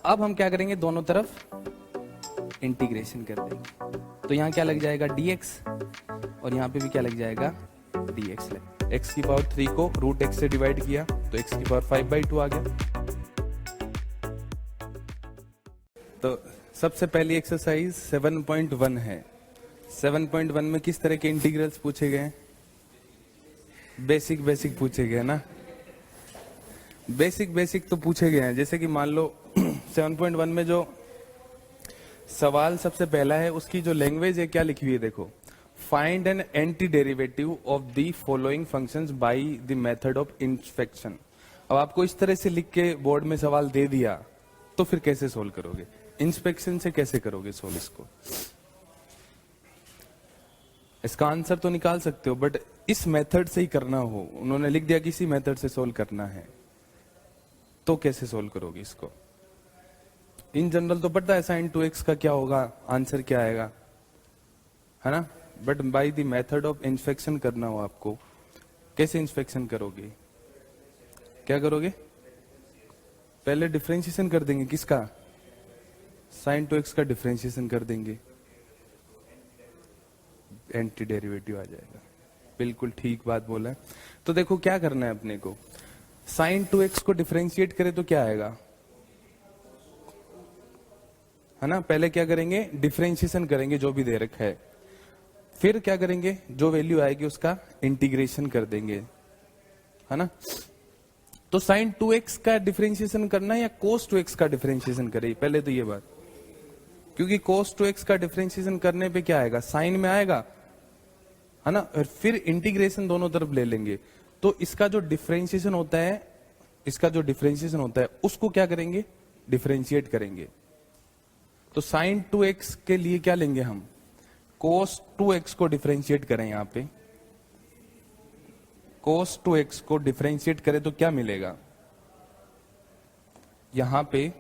अब हम क्या करेंगे, दोनों तरफ इंटीग्रेशन कर देंगे। तो यहाँ क्या लग जाएगा dx, और यहाँ पे भी क्या लग जाएगा dx लग। x की पावर 3 को रूट x से डिवाइड किया तो x की पावर 5/2 आ गया। तो सबसे पहली एक्सरसाइज 7.1 है। 7.1 में किस तरह के इंटीग्रल्स पूछे गए? बेसिक पूछे गए ना। बेसिक तो पूछे गए हैं। जैसे कि मान लो 7.1 में जो सवाल सबसे पहला है उसकी जो लैंग्वेज है क्या लिखी हुई है, देखो, find an anti derivative of the following functions by the method of inspection. अब आपको इस तरह से लिख के बोर्ड में सवाल दे दिया तो फिर कैसे सोल्व करोगे? इंस्पेक्शन से कैसे करोगे सोल्व इसको? इसका आंसर तो निकाल सकते हो, बट इस मेथड से ही करना हो, उन्होंने लिख दिया किसी मेथड से सोल्व करना है, तो कैसे सोल्व करोगे इसको? इन जनरल तो पता है sin 2x का क्या होगा, आंसर क्या आएगा, है ना। But by the method of inspection करना हो आपको, कैसे इंस्पेक्शन करोगे? क्या करोगे? पहले डिफरेंशिएशन कर देंगे। किसका? sin 2x का डिफरेंशिएशन कर देंगे, एंटी डेरिवेटिव आ जाएगा। बिल्कुल ठीक बात बोला है। तो देखो क्या करना है अपने को, sin 2x को डिफरेंशिएट करें तो क्या आएगा, है ना। पहले क्या करेंगे, डिफरेंशिएशन करेंगे जो भी दे रखा है, फिर क्या करेंगे, जो वैल्यू आएगी उसका इंटीग्रेशन कर देंगे, है ना। तो sin 2x का डिफरेंशिएशन करना है या cos 2x का डिफरेंशिएशन करें, पहले तो ये बात, क्योंकि cos 2x का डिफरेंशिएशन करने पे क्या आएगा, साइन में आएगा, है ना, और फिर इंटीग्रेशन दोनों तरफ ले लेंगे। तो इसका जो डिफरेंशिएशन होता है, उसको क्या करेंगे, डिफरेंशिएट करेंगे। तो sin 2x के लिए क्या लेंगे हम, cos 2x को डिफरेंशिएट करें, यहां पे cos 2x को डिफरेंशिएट करें तो क्या मिलेगा, यहां पे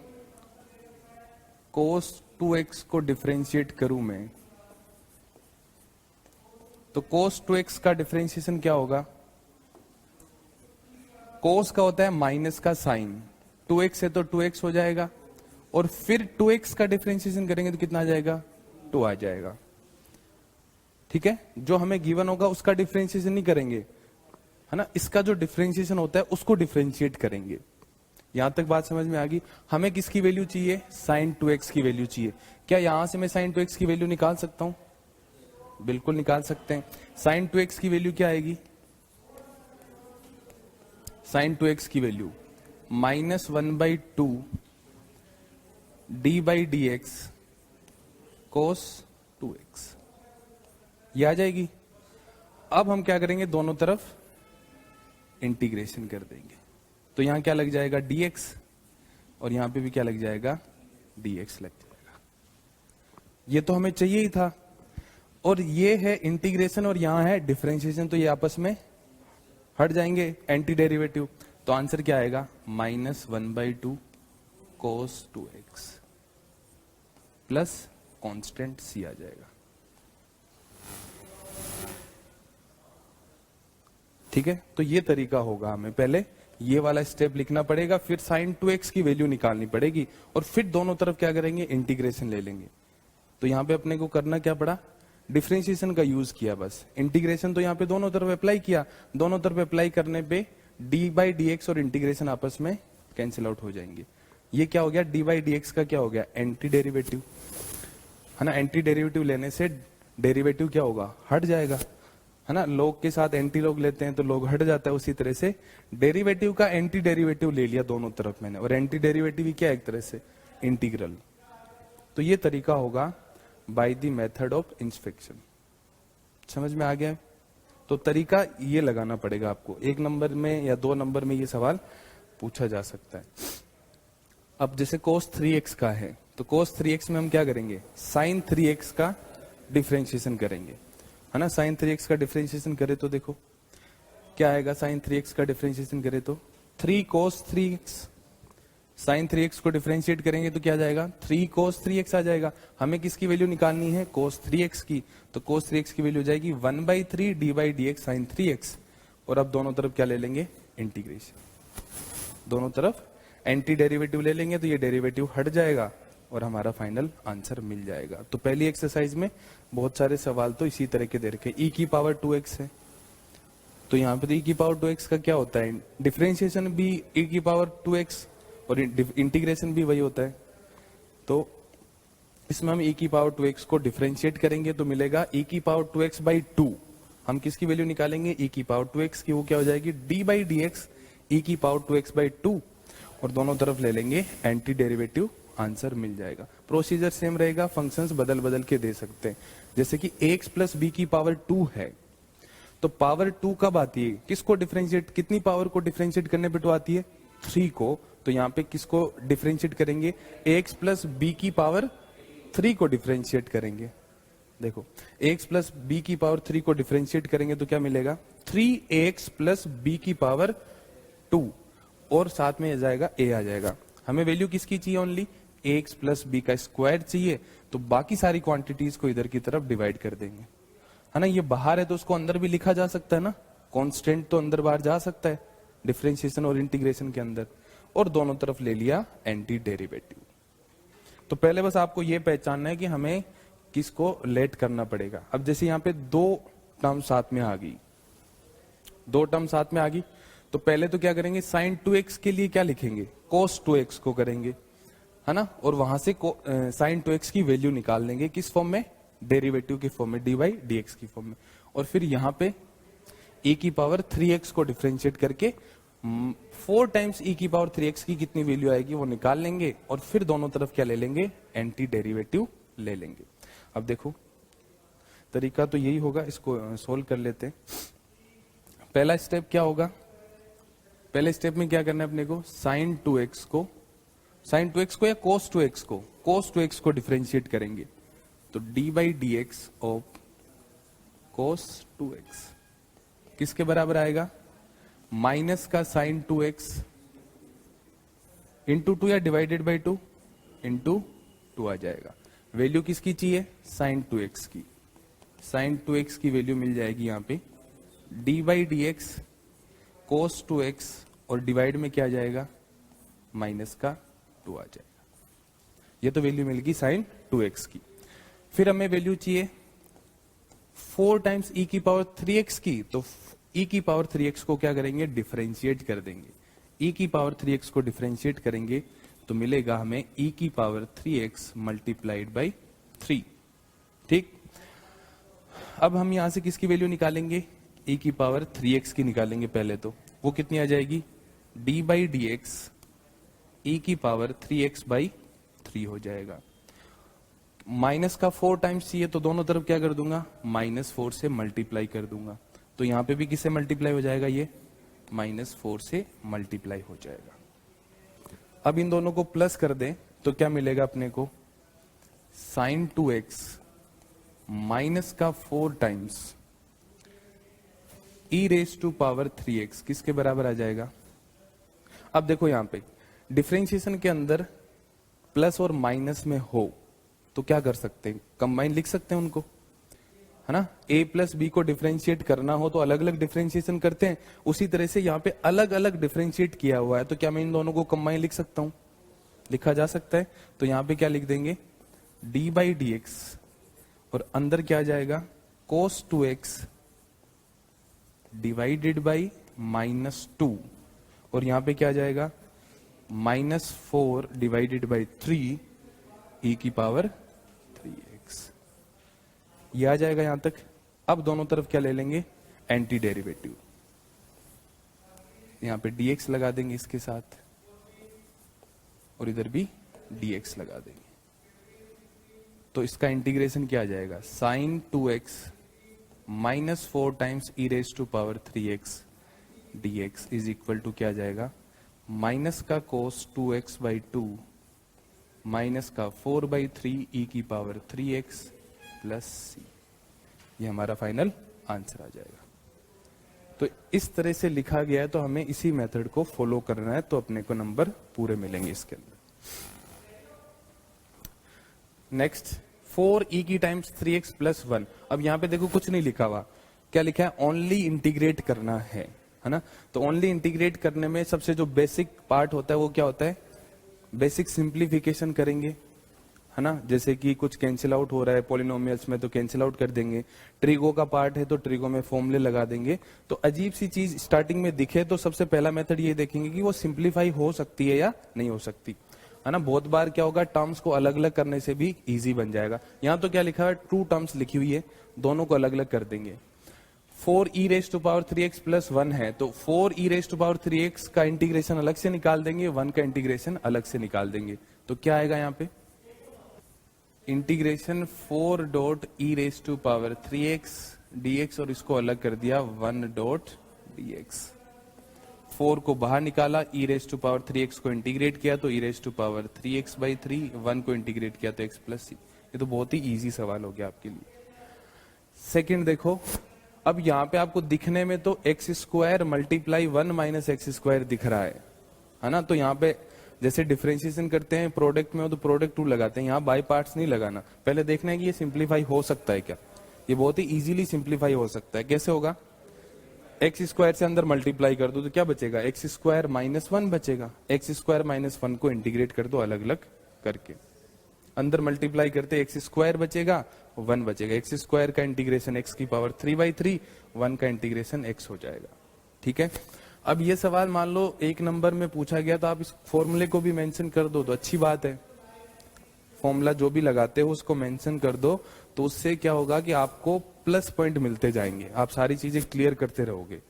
cos 2x को डिफरेंशिएट करूं मैं, तो cos 2x का डिफरेंशिएशन क्या होगा, cos का होता है माइनस का साइन, 2x है तो 2x हो जाएगा, और फिर 2x का डिफरेंशिएशन करेंगे तो कितना आ जाएगा, 2 आ जाएगा। ठीक है, जो हमें गिवन होगा उसका डिफरेंशिएशन नहीं करेंगे, है ना, इसका जो डिफरेंशिएशन होता है उसको डिफरेंशिएट करेंगे। यहां तक बात समझ में आ गई। हमें किसकी वैल्यू चाहिए, sin 2x की वैल्यू चाहिए। क्या यहां से मैं sin 2x की वैल्यू निकाल सकता हूं? बिल्कुल निकाल सकते हैं। sin 2x की वैल्यू क्या आएगी, sin 2x की वैल्यू -1/2 d/dx cos 2x, ये आ जाएगी। अब हम क्या करेंगे, दोनों तरफ इंटीग्रेशन कर देंगे। तो यहां क्या लग जाएगा dx, और यहां पे भी क्या लग जाएगा dx लग जाएगा। ये तो हमें चाहिए ही था, और ये है इंटीग्रेशन और यहां है डिफरेंशिएशन, तो ये आपस में हट जाएंगे, एंटी डेरिवेटिव। तो आंसर क्या आएगा, -1/2 cos 2x plus constant c आ जाएगा। ठीक है, तो ये तरीका होगा, हमें पहले ये वाला स्टेप लिखना पड़ेगा, फिर sin 2x की वैल्यू निकालनी पड़ेगी, और फिर दोनों तरफ क्या करेंगे, इंटीग्रेशन ले लेंगे। तो यहां पे अपने को करना क्या पड़ा, डिफरेंशिएशन का यूज किया बस। इंटीग्रेशन तो यहां पे दोनों तरफ अप्लाई किया, दोनों तरफ अप्लाई करने पे d/dx और इंटीग्रेशन आपस में कैंसिल आउट हो जाएंगे। ये क्या हो गया, d/dx का क्या हो गया, एंटी डेरिवेटिव, है ना। एंटी डेरिवेटिव लेने से डेरिवेटिव क्या होगा, हट जाएगा, है ना। लोग के साथ एंटी लोग लेते हैं तो लोग हट जाता है, उसी तरह से डेरिवेटिव का एंटी डेरिवेटिव ले लिया दोनों तरफ मैंने, और एंटी डेरिवेटिव ही क्या, एक तरह से इंटीग्रल। तो ये तरीका होगा by the method of inspection. समझ में आ गया? तो तरीका ये लगाना पड़ेगा आपको, 1 नंबर में या 2 नंबर में ये सवाल पूछा जा सकता है। अब जैसे cos 3x का है, तो cos 3x में हम क्या करेंगे, sin 3x का डिफरेंशिएशन करेंगे, है ना। sin 3x का डिफरेंशिएशन करें तो देखो क्या आएगा, sin 3x का डिफरेंशिएशन करें तो 3 cos 3x, sin 3x को डिफरेंशिएट करेंगे तो क्या जाएगा, 3 cos 3x आ जाएगा। हमें किसकी वैल्यू निकालनी है, cos 3x की, तो cos 3x की वैल्यू जाएगी 1/3 d/dx sin 3x, और अब दोनों तरफ क्या ले लेंगे, इंटीग्रेशन, दोनों तरफ एंटी डेरिवेटिव ले लेंगे तो ये डेरिवेटिव हट जाएगा और हमारा फाइनल आंसर मिल जाएगा। तो पहली एक्सरसाइज में बहुत सारे सवाल तो इसी तरह के दे रखे, e की पावर 2x है, तो यहाँ पे तो e की पावर 2x का क्या होता है, डिफरेंशिएशन भी e की पावर 2x और इंटीग्रेशन भी वही होता है। तो इसमें हम e की पावर 2x को डिफरेंशिएट करेंगे तो मिलेगा e की पावर 2x बाई 2। हम किसकी वैल्यू निकालेंगे, e की पावर 2x की, वो क्या हो जाएगी d by D x e की पावर 2x बाई 2, और दोनों तरफ ले लेंगे एंटी डेरिवेटिव, आंसर मिल जाएगा। प्रोसीजर सेम रहेगा, फंक्शंस बदल बदल के दे सकते हैं। जैसे कि ax प्लस b की पावर 2 है, तो पावर 2 कब आती है, किसको डिफरेंशिएट, कितनी पावर को डिफरेंशिएट करने पे 2 आती है, 3 को। तो यहाँ पे किसको डिफरेंशिएट करेंगे, ax प्लस b की पावर 3 को डिफरेंशिएट करेंगे। देखो ax प्लस b की पावर 3 को डिफरेंशिएट करेंगे तो क्या मिलेगा, 3ax प्लस b की पावर 2, और साथ में आ जाएगा a आ जाएगा। हमें वैल्यू किसकी चाहिए, ओनली ax प्लस b का स्क्वायर चाहिए, तो बाकी सारी क्वांटिटीज को इधर की तरफ डिवाइड कर देंगे, है ना। ये बाहर है तो उसको अंदर भी लिखा जा सकता है ना, कांस्टेंट तो अंदर बाहर जा सकता है डिफरेंशिएशन और इंटीग्रेशन के अंदर, और दोनों तरफ ले लिया एंटी डेरिवेटिव। तो पहले बस आपको ये पहचानना है कि हमें किसको लेट करना पड़ेगा। अब जैसे यहाँ पे 2 टर्म साथ में आ गई, 2 टर्म साथ में आ गई, तो पहले तो क्या करेंगे, साइन 2x के लिए क्या लिखेंगे, कोस 2x को करेंगे, है ना, और वहां से साइन 2x की वैल्यू निकाल लेंगे, किस फॉर्म में, डेरिवेटिव के फॉर्म में, dy dx की फॉर्म में। और फिर यहाँ पे e की पावर 3x को डिफरेंशिएट करके 4 टाइम्स e की पावर 3x की कितनी वैल्यू आएगी वो निकाल लेंगे, और फिर दोनों तरफ क्या ले लेंगे, एंटी डेरिवेटिव ले लेंगे। अब देखो तरीका तो यही होगा, इसको सोल्व कर लेते हैं। पहला स्टेप क्या होगा, पहले स्टेप में क्या करना है अपने को, साइन 2x को या कोस 2x को डिफरेंशिएट करेंगे, तो D by D x of cos 2x किसके बराबर आएगा, माइनस का साइन 2x इंटू 2 या डिवाइडेड बाई 2 इंटू 2 आ जाएगा। वैल्यू किसकी चाहिए, साइन 2x की, साइन 2x की वैल्यू मिल जाएगी यहाँ पे D by D x cos 2x, और डिवाइड में क्या आ जाएगा, माइनस का 2 आ जाएगा। ये तो वैल्यू मिल गई साइन 2x की। फिर हमें वैल्यू चाहिए 4 टाइम्स e की पावर 3x की, तो e की पावर 3x को क्या करेंगे, डिफरेंशिएट कर देंगे। e की पावर 3x को डिफरेंशिएट करेंगे तो मिलेगा हमें e की पावर 3x मल्टीप्लाइड बाई 3, ठीक। अब हम यहां से किसकी वैल्यू निकालेंगे, e की पावर 3x की निकालेंगे पहले, तो वो कितनी आ जाएगी, d by D x e की पावर 3x बाई 3 हो जाएगा। माइनस का 4 टाइम्स चाहिए तो दोनों तरफ क्या कर दूंगा, -4 से मल्टीप्लाई कर दूंगा, तो यहां पे भी किससे मल्टीप्लाई हो जाएगा, ये -4 से मल्टीप्लाई हो जाएगा। अब इन दोनों को प्लस कर दें तो क्या मिलेगा अपने को, साइन 2x माइनस का 4 times e raise to power 3x किसके बराबर आ जाएगा। अब देखो यहां पे डिफरेंशिएशन के अंदर प्लस और माइनस में हो तो क्या कर सकते हैं, कंबाइन लिख सकते हैं उनको, है ना। a प्लस बी को डिफरेंशिएट करना हो तो अलग अलग डिफरेंशिएशन करते हैं, उसी तरह से यहाँ पे अलग अलग डिफरेंशिएट किया हुआ है, तो क्या मैं इन दोनों को कंबाइन लिख सकता हूं, लिखा जा सकता है। तो यहाँ पे क्या लिख देंगे, d बाई डी एक्स, और अंदर क्या आ जाएगा, कोस 2x डिवाइडेड बाई -2, और यहाँ पे क्या आ जाएगा, -4 डिवाइडेड बाई 3 e की पावर 3x, ये आ जाएगा यहां तक। अब दोनों तरफ क्या ले लेंगे, एंटी डेरिवेटिव, यहां पे dx लगा देंगे इसके साथ, और इधर भी dx लगा देंगे, तो इसका इंटीग्रेशन क्या आ जाएगा, sine 2x -4 times e raise to power 3x dx is equal to क्या आ जाएगा, माइनस का कोस 2x बाई 2 माइनस का 4 बाई 3 e की पावर 3x प्लस c, ये हमारा फाइनल आंसर आ जाएगा। तो इस तरह से लिखा गया है, तो हमें इसी मेथड को फॉलो करना है, तो अपने को नंबर पूरे मिलेंगे इसके अंदर। नेक्स्ट 4e की टाइम्स 3x प्लस 1। अब यहां पे देखो कुछ नहीं लिखा हुआ, क्या लिखा है, ओनली इंटीग्रेट करना है, है ना। तो ओनली इंटीग्रेट करने में सबसे जो बेसिक पार्ट होता है वो क्या होता है, बेसिक सिंप्लीफिकेशन करेंगे, है ना। जैसे कि कुछ कैंसिल आउट हो रहा है पॉलिनोमियल्स में तो कैंसिल आउट कर देंगे, ट्रिगो का पार्ट है तो ट्रिगो में फॉर्मूले लगा देंगे। तो अजीब सी चीज स्टार्टिंग में दिखे तो सबसे पहला मेथड ये देखेंगे कि वो सिंप्लीफाई हो सकती है या नहीं हो सकती, है ना। बहुत बार क्या होगा, टर्म्स को अलग अलग करने से भी इजी बन जाएगा। यहां तो क्या लिखा है, टू टर्म्स लिखी हुई है, दोनों को अलग अलग कर देंगे। 4e⁻³ प्लस 1 है तो 4e⁻³ का इंटीग्रेशन अलग से निकाल देंगे, 1 का इंटीग्रेशन अलग से निकाल देंगे। तो क्या आएगा यहाँ पे, इंटीग्रेशन 4.e⁻³ dx और इसको अलग कर दिया 1.dx। 4 को बाहर निकाला, e⁻³ को इंटीग्रेट किया तो e⁻³ 1 को इंटीग्रेट किया तो x प्लस c। ये तो बहुत ही इजी सवाल हो गया आपके लिए। सेकंड देखो, अब यहाँ पे आपको दिखने में तो x² मल्टीप्लाई 1 माइनस x² दिख रहा है ना। तो यहाँ पे जैसे डिफरेंशिएशन करते हैं प्रोडक्ट में हो तो प्रोडक्ट 2 लगाते हैं, यहाँ बाय पार्ट्स नहीं लगाना, पहले देखना है कि ये सिंप्लीफाई हो सकता है क्या। ये बहुत ही इजीली सिंप्लीफाई हो सकता है। कैसे होगा, x² से अंदर मल्टीप्लाई कर दो तो क्या बचेगा, x² माइनस 1 बचेगा। x² माइनस 1 को इंटीग्रेट कर दो अलग अलग करके, अंदर मल्टीप्लाई करते x² बचेगा 1 बचेगा। x² का इंटीग्रेशन x⁻³ 1 का इंटीग्रेशन x हो जाएगा। ठीक है, अब ये सवाल मान लो 1 नंबर में पूछा गया तो आप इस फॉर्मूले को भी मेंशन कर दो तो अच्छी बात है। फॉर्मूला जो भी लगाते हो उसको मेंशन कर दो, तो उससे क्या होगा कि आपको प्लस पॉइंट मिलते जाएंगे, आप सारी चीजें क्लियर करते रहोगे।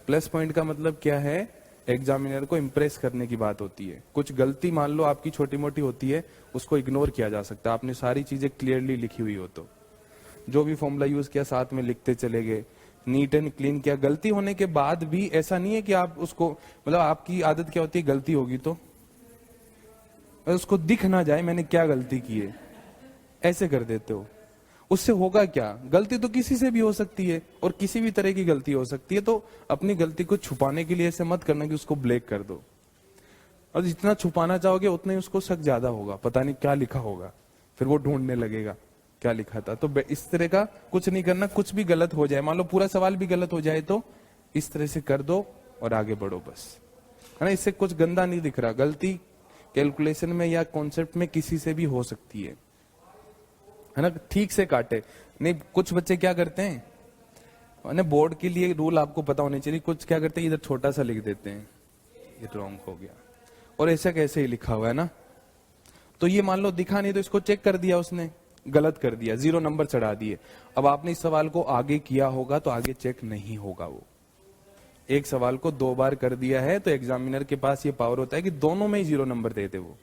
प्लस पॉइंट का मतलब क्या है, एग्जामिनर को इंप्रेस करने की बात होती है। कुछ गलती मान लो आपकी छोटी मोटी होती है, उसको इग्नोर किया जा सकता है, आपने सारी चीजें क्लियरली लिखी हुई हो तो। जो भी फॉर्मूला यूज किया साथ में लिखते चले गए, नीट एंड क्लीन किया। गलती होने के बाद भी ऐसा नहीं है कि आप उसको, मतलब आपकी आदत क्या होती है, गलती होगी तो उसको दिख ना जाए मैंने क्या गलती की है, ऐसे कर देते हो। उससे होगा क्या, गलती तो किसी से भी हो सकती है और किसी भी तरह की गलती हो सकती है। तो अपनी गलती को छुपाने के लिए ऐसे मत करना कि उसको ब्लैक कर दो, और जितना छुपाना चाहोगे उतना ही उसको शक ज्यादा होगा, पता नहीं क्या लिखा होगा, फिर वो ढूंढने लगेगा क्या लिखा था। तो इस तरह का कुछ नहीं करना, कुछ भी गलत हो जाए, मान लो पूरा सवाल भी गलत हो जाए तो इस तरह से कर दो और आगे बढ़ो बस, है ना। इससे कुछ गंदा नहीं दिख रहा। गलती कैलकुलेशन में या कॉन्सेप्ट में किसी से भी हो सकती है ना। ठीक से काटे नहीं। कुछ बच्चे क्या करते हैं, बोर्ड के लिए रूल आपको पता होने चाहिए, कुछ क्या करते हैं इधर छोटा सा लिख देते हैं, ये रॉन्ग हो गया, और ऐसा कैसे ही लिखा हुआ है ना। तो ये मान लो दिखा नहीं तो इसको चेक कर दिया उसने, गलत कर दिया, 0 नंबर चढ़ा दिए। अब आपने इस सवाल को आगे किया होगा तो आगे चेक नहीं होगा। वो एक सवाल को 2 बार कर दिया है तो एग्जामिनर के पास ये पावर होता है कि दोनों में ही 0 नंबर देते वो।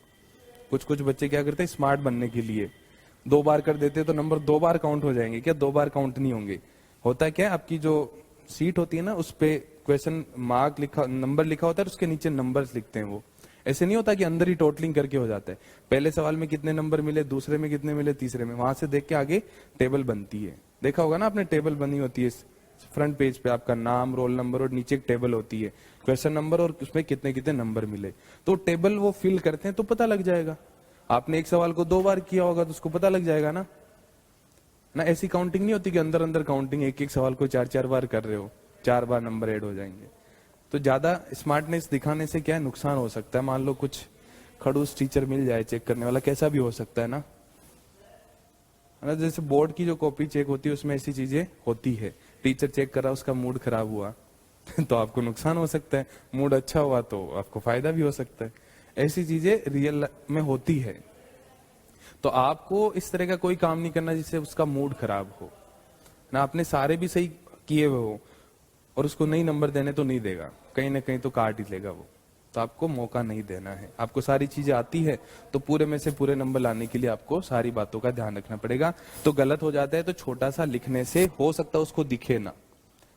कुछ बच्चे क्या करते हैं स्मार्ट बनने के लिए 2 बार कर देते तो नंबर 2 बार काउंट हो जाएंगे, क्या 2 बार काउंट नहीं होंगे। होता है क्या, आपकी जो सीट होती है ना उस पे क्वेश्चन मार्क लिखा, नंबर लिखा होता है, उसके नीचे नंबर्स लिखते हैं। वो ऐसे नहीं होता कि अंदर ही टोटलिंग करके हो जाता है। पहले सवाल में कितने नंबर मिले, दूसरे में कितने मिले, तीसरे में, वहां से देख के आगे टेबल बनती है। देखा होगा ना आपने, टेबल बनी होती है फ्रंट पेज पे, आपका नाम, रोल नंबर और नीचे एक टेबल होती है, क्वेश्चन नंबर और उसमें कितने कितने नंबर मिले। तो टेबल वो फिल करते हैं तो पता लग जाएगा। आपने एक सवाल को 2 बार किया होगा तो उसको पता लग जाएगा ना। ऐसी काउंटिंग नहीं होती कि अंदर अंदर काउंटिंग, एक एक सवाल को 4-4 बार कर रहे हो, 4 बार नंबर ऐड हो जाएंगे। तो ज्यादा स्मार्टनेस दिखाने से क्या है, नुकसान हो सकता है। मान लो कुछ खड़ूस टीचर मिल जाए चेक करने वाला, कैसा भी हो सकता है ना। जैसे बोर्ड की जो कॉपी चेक होती है उसमें ऐसी चीजें होती है, टीचर चेक कर रहा, उसका मूड खराब हुआ तो आपको नुकसान हो सकता है, मूड अच्छा हुआ तो आपको फायदा भी हो सकता है। ऐसी चीजें रियल में होती है। तो आपको इस तरह का कोई काम नहीं करना जिससे उसका मूड खराब हो ना। आपने सारे भी सही किए हुए हो और उसको नहीं नंबर देने तो नहीं देगा, कहीं ना कहीं तो काट ही लेगा वो। तो आपको मौका नहीं देना है। आपको सारी चीजें आती है तो पूरे में से पूरे नंबर लाने के लिए आपको सारी बातों का ध्यान रखना पड़ेगा। तो गलत हो जाता है तो छोटा सा लिखने से हो सकता है उसको दिखे ना,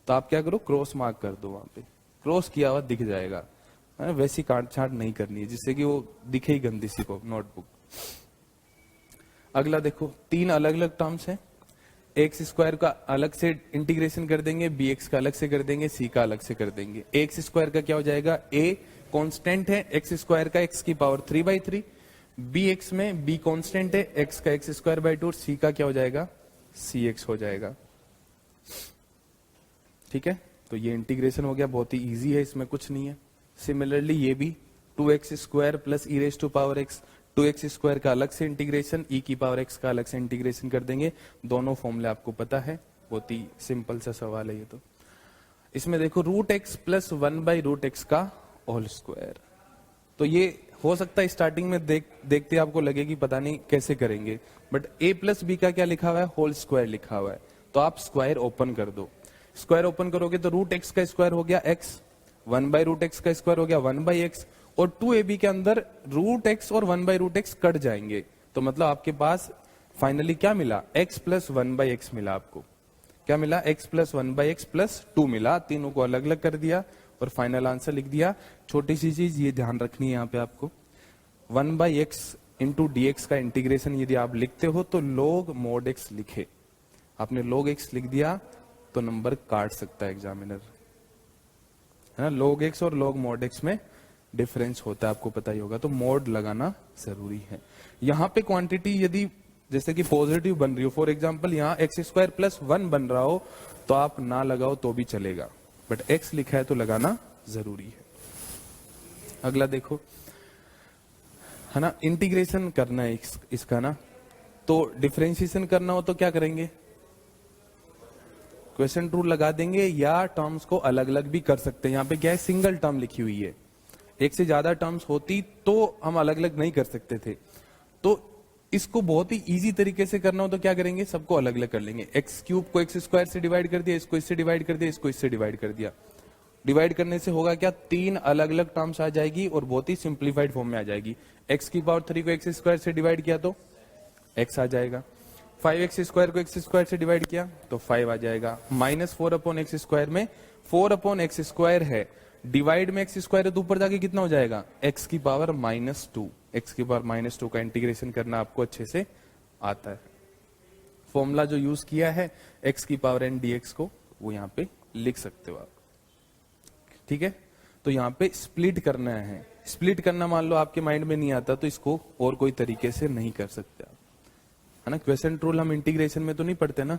तो आप क्या करो, क्रॉस मार्क कर दो, वहां पे क्रॉस किया हुआ दिख जाएगा। वैसी काट छाट नहीं करनी है जिससे कि वो दिखे ही गंदी सी को नोटबुक। अगला देखो, 3 अलग अलग टर्म्स हैं। x² का अलग से इंटीग्रेशन कर देंगे, bx का अलग से कर देंगे, c का अलग से कर देंगे। x² का क्या हो जाएगा, a कांस्टेंट है, x² का x⁻³ bx में b कांस्टेंट है, x का x²/2 और c का क्या हो जाएगा, cx हो जाएगा। ठीक है, तो ये इंटीग्रेशन हो गया, बहुत ही इजी है, इसमें कुछ नहीं है। सिमिलरली ये भी 2x square plus e raise to power x, 2x square का अलग से इंटीग्रेशन, e की पावर x का अलग से इंटीग्रेशन कर देंगे। दोनों फॉर्मूले आपको पता है, बहुत ही सिंपल सा सवाल है ये। तो इसमें देखो रूट एक्स प्लस 1/√x का होल स्क्वायर, तो ये हो सकता है स्टार्टिंग में देखते आपको लगे कि पता नहीं कैसे करेंगे, बट a प्लस बी का क्या लिखा हुआ है, होल स्क्वायर लिखा हुआ है। तो आप स्क्वायर ओपन कर दो, स्क्वायर ओपन करोगे तो रूट एक्स का स्क्वायर हो गया x, 1/√x का स्क्वायर हो गया 1/x, और 2ab के अंदर रूट एक्स और 1/√x कट जाएंगे। तो मतलब आपके पास फाइनली क्या मिला, x प्लस 1/x मिला। आपको क्या मिला, x प्लस 1/x प्लस 2 मिला। तीनों को अलग अलग कर दिया और फाइनल आंसर लिख दिया। छोटी सी चीज ये ध्यान रखनी है यहाँ पे आपको, 1/x इंटू dx का इंटीग्रेशन यदि आप लिखते हो तो log mod x लिखे। आपने log x लिख दिया तो नंबर काट सकता है एग्जामिनर, है ना। log x और log mod x में डिफरेंस होता है, आपको पता ही होगा, तो मोड लगाना जरूरी है। यहाँ पे क्वांटिटी यदि जैसे कि पॉजिटिव बन रही हो, फॉर एग्जांपल यहाँ x स्क्वायर प्लस 1 बन रहा हो तो आप ना लगाओ तो भी चलेगा, बट x लिखा है तो लगाना जरूरी है। अगला देखो, है ना, इंटीग्रेशन करना है इसका ना, तो डिफरेंशिएशन करना हो तो क्या करेंगे, क्वेश्चन रूल लगा देंगे या टर्म्स को अलग अलग भी कर सकते हैं। यहाँ पे क्या है, सिंगल टर्म लिखी हुई है, एक से ज्यादा टर्म्स होती तो हम अलग अलग नहीं कर सकते थे। तो इसको बहुत ही इजी तरीके से करना हो तो क्या करेंगे, सबको अलग अलग कर लेंगे। एक्स क्यूब को एक्स स्क्वायर से डिवाइड कर दिया, इसको इससे डिवाइड कर दिया, इसको इससे डिवाइड कर दिया। डिवाइड करने से होगा क्या, 3 अलग अलग टर्म्स आ जाएगी और बहुत ही सिंप्लीफाइड फॉर्म में आ जाएगी। एक्स की पावर 3 को एक्स स्क्वायर से डिवाइड किया तो एक्स आ जाएगा, 5x स्क्वायर को एक्स स्क्वायर से डिवाइड किया तो 5 आ जाएगा। -4/x स्क्वायर में 4/x स्क्वायर है, डिवाइड में एक्स स्क्वायर है तो ऊपर जाके कितना हो जाएगा, x की पावर -2। x की पावर -2 का इंटीग्रेशन करना आपको अच्छे से आता है। फॉर्मूला जो यूज किया है x की पावर n dx को, वो यहाँ पे लिख सकते हो आप, ठीक है। तो यहाँ पे स्प्लिट करना है, स्प्लिट करना मान लो आपके माइंड में नहीं आता तो इसको और कोई तरीके से नहीं कर सकते आप, है ना। क्वेश्चन रूल हम इंटीग्रेशन में तो नहीं पढ़ते ना,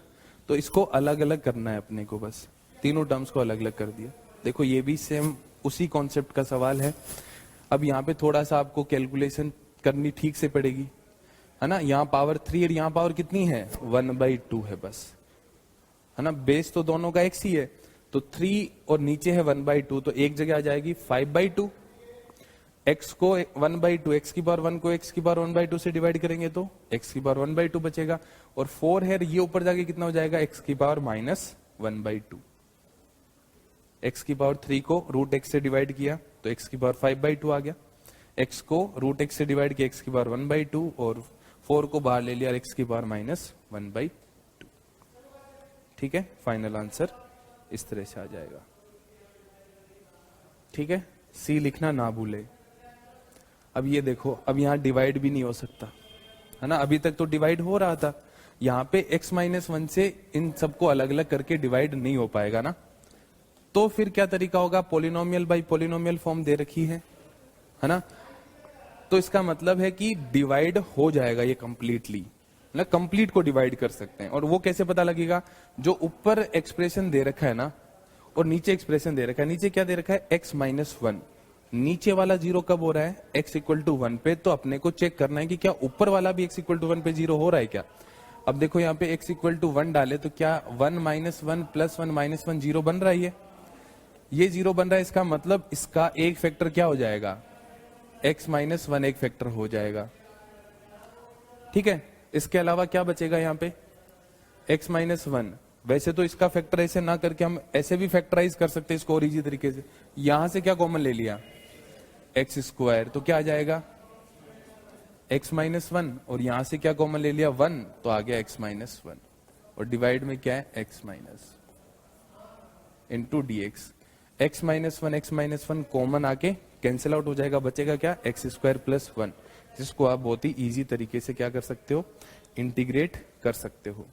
तो इसको अलग अलग करना है अपने को, बस तीनों टर्म्स को अलग अलग कर दिया। देखो ये भी सेम उसी कॉन्सेप्ट का सवाल है। अब यहाँ पे थोड़ा सा आपको कैलकुलेशन करनी ठीक से पड़ेगी, है ना। यहाँ पावर 3 और यहाँ पावर कितनी है, 1/2 है बस, है ना। बेस तो दोनों का x ही है, तो 3 और नीचे है 1/2, तो एक जगह आ जाएगी 5/2। x को 1/2, x की पावर 1 को x की पावर 1/2 से डिवाइड करेंगे तो x की पावर 1/2 बचेगा, और 4 है ये ऊपर जाके कितना हो जाएगा, x की पावर -1/2। x की पावर 3 को रूट x से डिवाइड किया तो x की पावर 5/2 आ गया, x को रूट x से डिवाइड किया x की पावर 1/2, और 4 को बाहर ले लिया x की पावर -1/2। ठीक है, फाइनल आंसर इस तरह से आ जाएगा। ठीक है, सी लिखना ना भूले। अब ये देखो, अब यहां डिवाइड भी नहीं हो सकता, है ना। अभी तक तो डिवाइड हो रहा था, यहां पे x-1 से इन सबको अलग अलग करके डिवाइड नहीं हो पाएगा ना। तो फिर क्या तरीका होगा, पॉलिनोमियल बाय पॉलिनोमियल फॉर्म दे रखी है ना। तो इसका मतलब है कि डिवाइड हो जाएगा ये कंप्लीटली, ना कंप्लीट को डिवाइड कर सकते हैं। और वो कैसे पता लगेगा, जो ऊपर एक्सप्रेशन दे रखा है ना और नीचे एक्सप्रेशन दे रखा है, नीचे क्या दे रखा है x-1, नीचे वाला 0 कब हो रहा है, x = 1 पे। तो अपने को चेक करना है कि क्या ऊपर वाला भी x = 1 पे 0 हो रहा है क्या। अब देखो यहाँ पे x = 1 डाले तो क्या 1 - 1 + 1 - 1 0 बन रहा है, ये 0 बन रहा है। इसका मतलब इसका एक फैक्टर क्या हो जाएगा, x-1 एक फैक्टर हो जाएगा। ठीक है, इसके अलावा क्या बचेगा यहाँ पे, x-1। वैसे तो इसका फैक्टर ऐसे ना करके हम ऐसे भी फैक्टराइज कर सकते हैं इसको और इजी तरीके से। यहां से क्या कॉमन ले लिया, x², तो क्या आ जाएगा x-1, और यहां से क्या कॉमन ले लिया 1, तो आ गया x-1, और डिवाइड में क्या है x- into dx। x-1 common आके कैंसिल आउट हो जाएगा, बचेगा क्या x² + 1, जिसको आप बहुत ही इजी तरीके से क्या कर सकते हो, इंटीग्रेट कर सकते हो।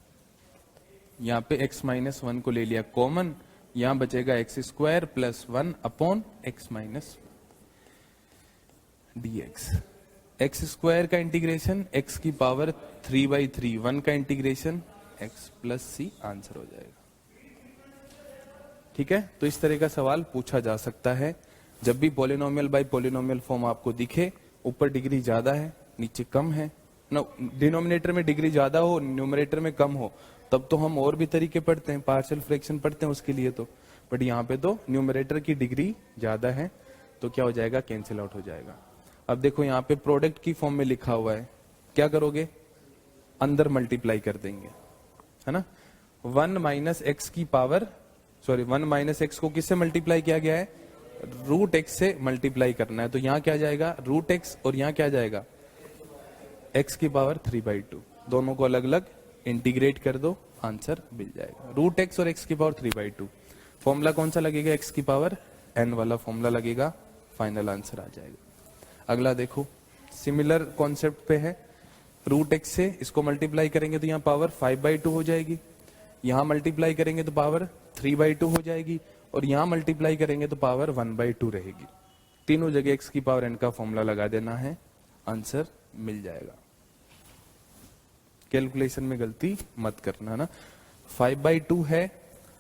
यहाँ पे x-1 को ले लिया कॉमन, यहां बचेगा x² + 1 upon x- dx। x² का इंटीग्रेशन x की पावर 3/3, 1 का इंटीग्रेशन x + c, आंसर हो जाएगा। ठीक है, तो इस तरह का सवाल पूछा जा सकता है। जब भी पॉलिनोमियल बाय पॉलिनोमियल फॉर्म आपको दिखे, ऊपर डिग्री ज्यादा है नीचे कम है ना, डिनोमिनेटर में डिग्री ज्यादा हो न्यूमरेटर में कम हो, तब तो हम और भी तरीके पढ़ते हैं, पार्शियल फ्रैक्शन पढ़ते हैं उसके लिए तो, बट यहाँ पे तो न्यूमरेटर की डिग्री ज्यादा है, तो क्या हो जाएगा, कैंसिल आउट हो जाएगा। अब देखो यहाँ पे प्रोडक्ट की फॉर्म में लिखा हुआ है, क्या करोगे, अंदर मल्टीप्लाई कर देंगे, है ना। 1 माइनस एक्स की पावर, सॉरी 1 माइनस एक्स को किससे मल्टीप्लाई किया गया है, रूट एक्स से मल्टीप्लाई करना है, तो यहाँ क्या जाएगा रूट एक्स, और यहाँ क्या जाएगा एक्स की पावर 3/2, दोनों को अलग अलग इंटीग्रेट कर दो, आंसर मिल जाएगा। रूट एक्स और एक्स की पावर 3/2, फॉर्मूला कौन सा लगेगा, एक्स की पावर n वाला फॉर्मूला लगेगा, फाइनल आंसर आ जाएगा। अगला देखो, सिमिलर कॉन्सेप्ट पे है, रूट एक्स से इसको मल्टीप्लाई करेंगे तो यहाँ पावर 5/2 हो जाएगी, यहाँ मल्टीप्लाई करेंगे तो पावर 3/2 हो जाएगी, और यहाँ मल्टीप्लाई करेंगे तो पावर 1/2 रहेगी। तीनों जगह एक्स की पावर n का फॉर्मूला लगा देना है, आंसर मिल जाएगा। कैलकुलेशन में गलती मत करना ना, 5/2 है,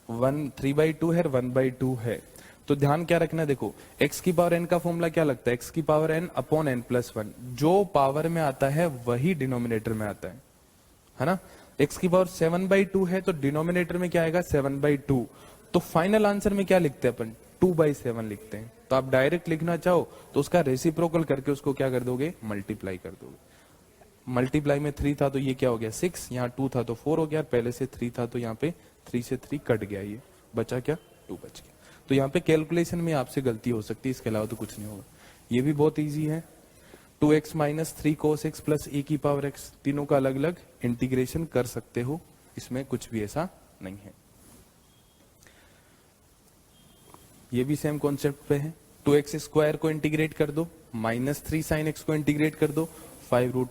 3/2 है, 1/2 है, तो ध्यान क्या रखना, देखो x की पावर n का फॉर्मूला क्या लगता है, x की पावर n अपॉन n+1, जो पावर में आता है वही डिनोमिनेटर में आता है ना। x की पावर 7/2 है, तो डिनोमिनेटर में क्या आएगा 7/2, तो फाइनल आंसर में क्या लिखते हैं अपन, 2/7 लिखते हैं। तो आप डायरेक्ट लिखना चाहो तो उसका रेसिप्रोकल करके उसको क्या कर दोगे, मल्टीप्लाई कर दोगे। मल्टीप्लाई में 3 था तो ये क्या हो गया 6, यहाँ 2 था तो 4 हो गया, पहले से 3 था तो यहाँ पे 3 से 3 कट गया, ये बचा क्या 2 बच गया। तो यहाँ पे कैलकुलेशन में आपसे गलती हो सकती है, इसके अलावा तो कुछ नहीं होगा। ये भी बहुत इजी है, 2x minus 3 cos x plus e की पावर x, तीनों का अलग अलग इंटीग्रेशन कर सकते हो, इसमें कुछ भी ऐसा नहीं है। ये भी सेम कॉन्सेप्ट पे है, 2x स्क्वायर को इंटीग्रेट कर दो, माइनस 3 sin x को इंटीग्रेट कर दो, 5 रूट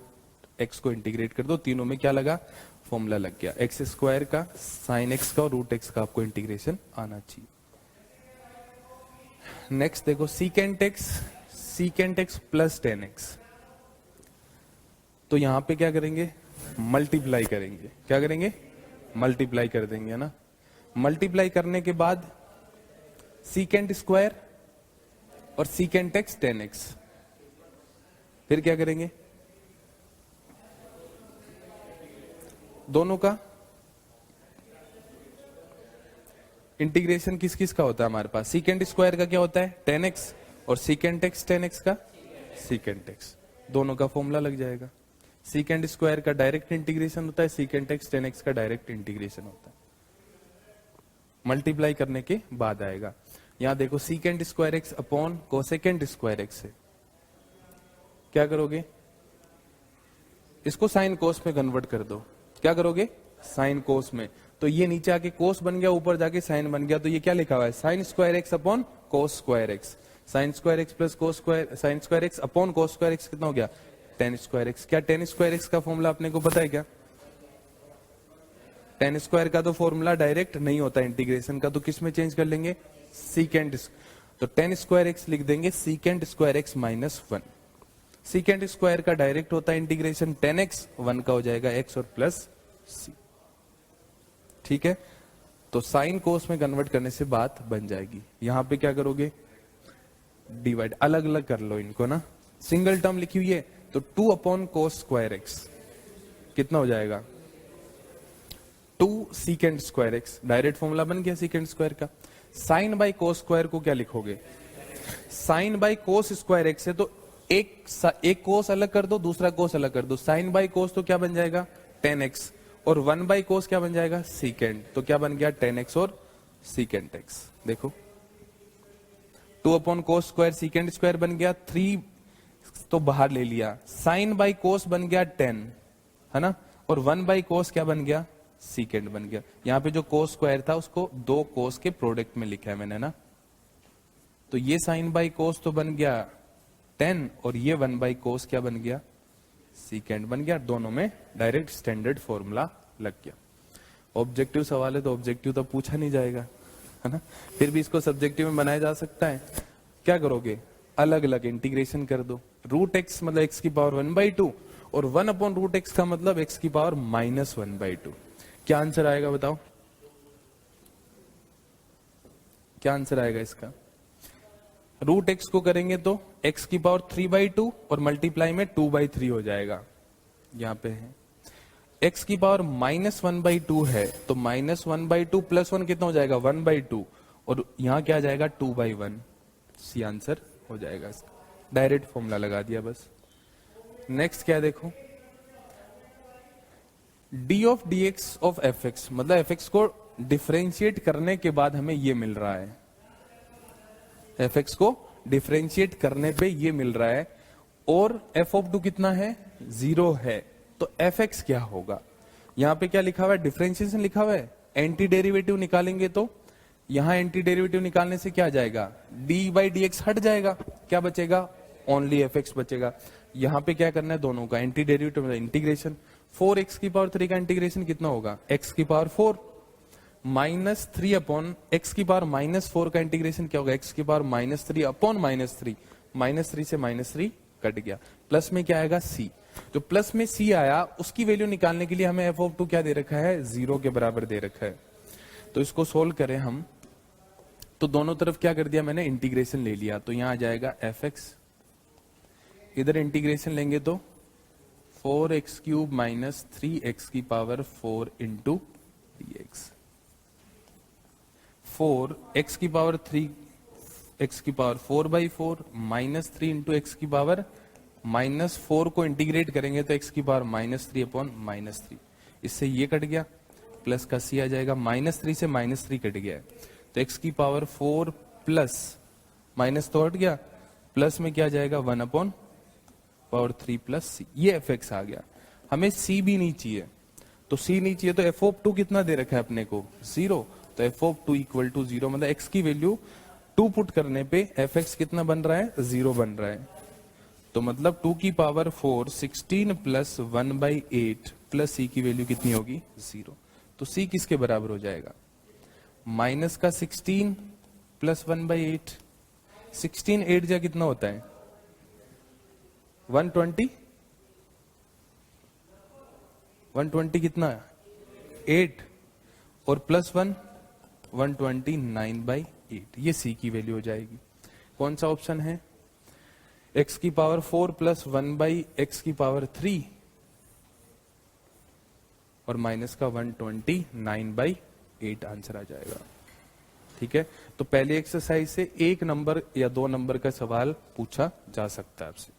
x को इंटीग्रेट कर दो, तीनों में क्या लगा, फॉर्मूला लग गया, x स्क्वायर का, sin x का और रूट x का आपको इंटीग्रेशन आना चाहिए। नेक्स्ट देखो सीकेंट एक्स प्लस 10x, तो यहां पे क्या करेंगे, मल्टीप्लाई करेंगे, क्या करेंगे, मल्टीप्लाई कर देंगे ना। मल्टीप्लाई करने के बाद सीकेंट स्क्वायर और सीकेंट एक्स 10x, फिर क्या करेंगे, दोनों का इंटीग्रेशन किस किस का होता है हमारे पास, सीकेंट स्क्वायर का क्या होता है 10x, और सीकेंट एक्स 10x का सीकेंट एक्स, दोनों का फॉर्मूला लग जाएगा। सीकेंट स्क्वायर का डायरेक्ट इंटीग्रेशन होता है, सीकेंट एक्स 10x का डायरेक्ट इंटीग्रेशन होता है, मल्टीप्लाई करने के बाद आएगा। यहां देखो secant square x upon cosecant square x है, क्या करोगे, इसको साइन कोस में कन्वर्ट कर दो, क्या करोगे साइन कोस में, तो ये नीचे आके कोस बन गया, ऊपर जाके साइन बन गया, तो ये क्या लिखा हुआ है साइन स्क्वायर एक्स अपॉन कोस square x, sine square x plus cos square, sine square x upon कोस स्क्वायर एक्स कितना हो गया टेन स्क्वायर एक्स। क्या टेन स्क्वायर एक्स का फॉर्मूला अपने को पता है क्या, टेन स्क्वायर का तो फॉर्मूला डायरेक्ट नहीं होता इंटीग्रेशन का, तो किस में चेंज कर लेंगे सीकेंट, तो टेन स्क्वायर एक्स लिख देंगे secant square x -1, secant square का डायरेक्ट होता है इंटीग्रेशन 10x, 1 का हो जाएगा x और प्लस c, ठीक है। तो साइन कोस में कन्वर्ट करने से बात बन जाएगी। यहां पे क्या करोगे, डिवाइड अलग अलग कर लो इनको ना, सिंगल टर्म लिखी हुई है तो 2 अपॉन कोस स्क्वायर एक्स कितना हो जाएगा 2 secant square x, direct formula बन गया सीकेंट स्क्वायर का। साइन बाई कोस स्क्वायर को क्या लिखोगे, sine by cos square x है तो एक कोस अलग कर दो, दूसरा कोस अलग कर दो, साइन बाई कोस तो क्या बन जाएगा 10x, और 1 बाई कोस क्या बन जाएगा सीकेंट, तो क्या बन गया 10x और सीकेंट x। देखो 2 upon cos square secant square बन गया, 3 तो बाहर ले लिया, साइन बाई कोस बन गया 10 है ना, और 1 बाई कोस क्या बन गया सीकेंट बन गया। यहां पे जो कोस स्क्वायर था उसको 2 कोस के प्रोडक्ट में लिखा है मैंने ना, तो ये साइन बाई कोस तो बन गया 10 और ये 1 बाई कोस क्या बन गया सीकेंट बन गया, दोनों में डायरेक्ट स्टैंडर्ड फॉर्मूला लग गया। ऑब्जेक्टिव सवाल है तो ऑब्जेक्टिव तो पूछा नहीं जाएगा है ना, फिर भी इसको सब्जेक्टिव में बनाया जा सकता है। क्या करोगे, अलग अलग इंटीग्रेशन कर दो, रूट एक्स मतलब एक्स की पावर 1/2 और 1 अपॉन रूट एक्स का मतलब एक्स की पावर -1/2, क्या आंसर आएगा बताओ, क्या आंसर आएगा इसका? रूट एक्स को करेंगे तो एक्स की पावर 3/2 और मल्टीप्लाई में 2/3 हो जाएगा। यहाँ पे है एक्स की पावर -1/2 है तो -1/2 + 1 कितना हो जाएगा? 1/2 और यहाँ क्या आ जाएगा? 2/1। सी आंसर हो जाएगा इसका। डायरेक्ट फॉर्मूला लगा दिया बस। नेक्स्ट क्या देखो, D of D x of F x, मतलब एफ एक्स को डिफरेंशिएट करने के बाद हमें ये मिल रहा है। एफ एक्स को डिफरेंशिएट करने पे ये मिल रहा है और एफ ऑफ 2 कितना है? 0 है। तो एफ एक्स क्या होगा? यहां पे क्या लिखा हुआ है? डिफरेंशिएशन लिखा हुआ है। एंटी डेरिवेटिव निकालेंगे तो यहां एंटी डेरिवेटिव निकालने से क्या आ जाएगा? डी बाई डी एक्स हट जाएगा, क्या बचेगा? ओनली एफ एक्स बचेगा। यहां पे क्या करना है? दोनों का एंटी डेरिवेटिव मतलब इंटीग्रेशन। 4x की पावर 3 का इंटीग्रेशन कितना होगा? x की पावर 4 -3 अपॉन x की पावर -4 का इंटीग्रेशन क्या होगा? x की पावर -3 अपॉन -3, -3 से -3 कट गया। प्लस में क्या आएगा? c। जो प्लस में c आया उसकी वैल्यू निकालने के लिए हमें f ऑफ 2 क्या दे रखा है? 0 के बराबर दे रखा है। तो इसको सोल्व करें हम, तो दोनों तरफ क्या कर दिया मैंने? इंटीग्रेशन ले लिया। तो यहां आ जाएगा fx, इधर इंटीग्रेशन लेंगे तो 4x³ - 3x की पावर 4 इंटू dx। 4x की पावर 3, x की पावर 4/4 -3 इंटू x की पावर -4 को इंटीग्रेट करेंगे तो x की पावर -3 अपॉन -3। इससे ये कट गया, प्लस का c आ जाएगा। -3 से -3 कट गया है तो x की पावर 4 प्लस माइनस तो हट गया, प्लस में क्या जाएगा? 1 अपॉन पावर 3 प्लस सी। ये एफ एक्स आ गया। हमें सी भी नहीं चाहिए, तो सी नहीं चाहिए तो एफ ऑफ 2 कितना दे रखा है अपने को? 0। तो एफ ऑफ 2 इक्वल टू 0, मतलब एक्स की वैल्यू 2 पुट करने पे एफ एक्स कितना बन रहा है? 0 बन रहा है। तो मतलब 2 की पावर 4 16 प्लस 1/8 प्लस सी की वैल्यू कितनी होगी? 0। तो सी किसके बराबर हो जाएगा? माइनस का 16 प्लस 1/8। 16 8 जा कितना होता है? 120। 120 कितना? 8 और प्लस 1 129/8। ये सी की वैल्यू हो जाएगी। कौन सा ऑप्शन है? x की पावर 4 प्लस 1/x की पावर 3 और माइनस का 129/8 आंसर आ जाएगा। ठीक है, तो पहले एक्सरसाइज से 1 नंबर या 2 नंबर का सवाल पूछा जा सकता है आपसे।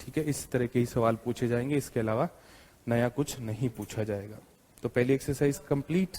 ठीक है, इस तरह के ही सवाल पूछे जाएंगे, इसके अलावा नया कुछ नहीं पूछा जाएगा। तो पहली एक्सरसाइज कंप्लीट।